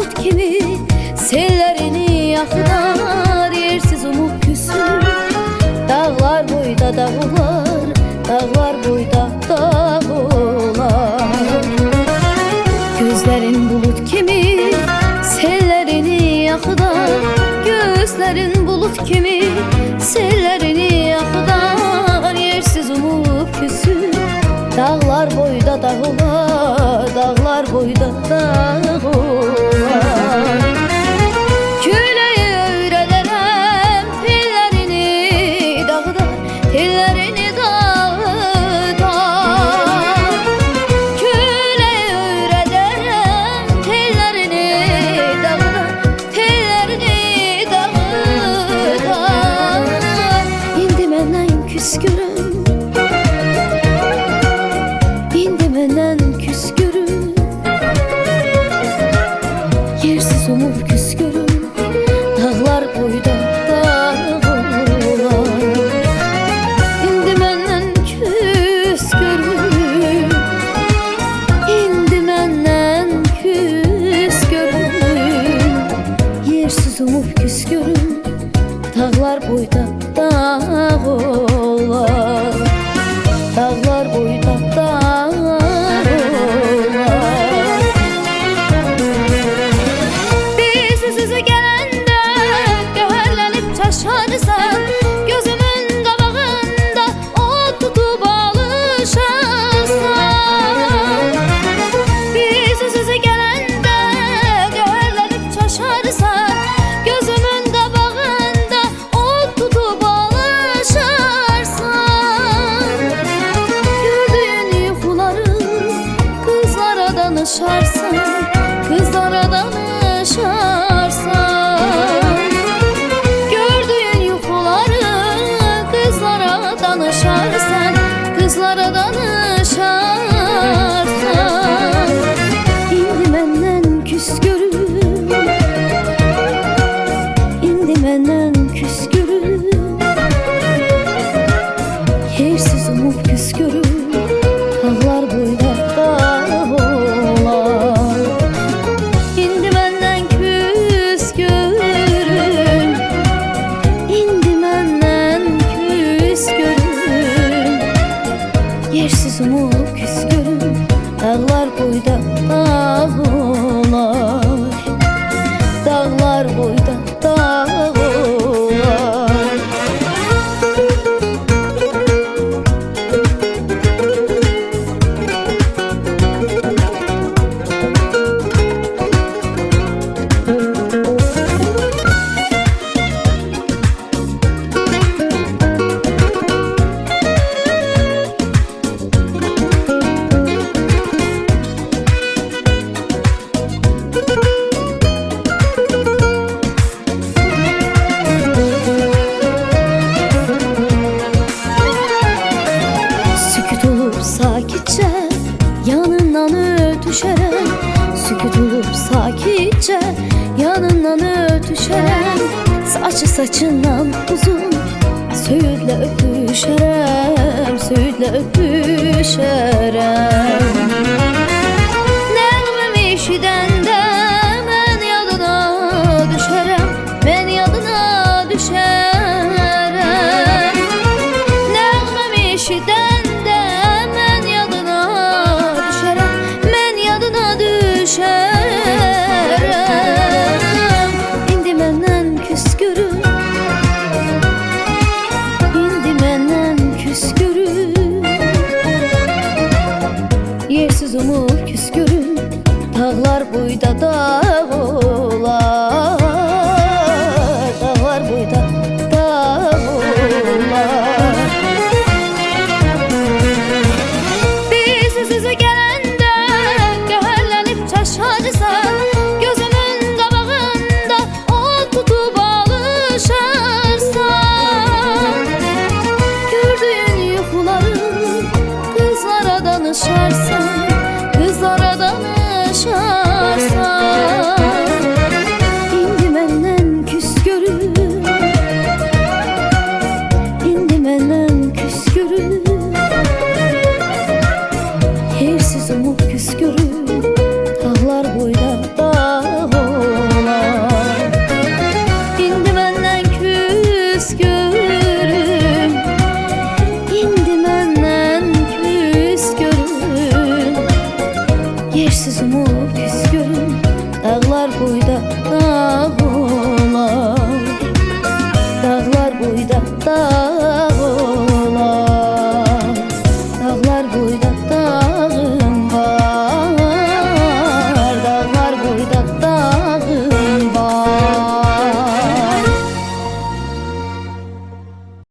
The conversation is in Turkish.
bulut kimi sellerini yakılar, yersiz umut küsür. Dağlar boyda dağlar, dağlar boyda dağlar. Gözlerin bulut kimi sellerini yakılar, gözlerin bulut kimi sellerini yakılar, yersiz umut küsür. Dağlar boyda dağlar, dağlar boyda dağlar. Küleyi öğrederem tellerini dağıdar, tellerini dağıdar. Küleyi öğrederem tellerini dağıdar, tellerini dağıdar. İndi menden küskürüm, indi menden küskürüm, yersiz umut küskürüm. Dağlar boyda dağlar, indi menden küskürüm, indi menden küskürüm, yersiz umut küskürüm. Dağlar boyda dağlar, dağlar boyda dağlar. Biz yüzüze gelende göherlenip çaşarsan, gözümün qabağında o tutup alışarsan. Biz yüzüze gelende göherlenip çaşarsan, gözümün qabağında o tutup alışarsan. Gördüğün yuxuları kızlara danışarsan, kızlara danışarsan. Gördüğün yuxuları kızlara danışarsan, kızlara danışarsan. İndi menden küskürüm, indi menden küskürüm, yersiz umut küskürüm. Dağlar boyda dağlar, indi menden küskürüm, indi menden küskürüm, yersiz umut küskürüm. Dağlar boyda dağlar, dağlar boyda dağlar. Sükut olup sakitçe yanından ötüşerem, sükut olup sakitçe yanından ötüşerem. Saçı saçından uzun söğütle öpüşerem, söğütle öpüşerem. Nəğmemi eşidəndə mən yadına düşərəm, mən yadına düşərəm. Nəğmemi eşidəndə mən yadına düşərəm, mən yadına düşərəm. İndi məndən küskürüm, indi məndən küskürüm, yersiz umut göz görüm, dağlar boyda dağ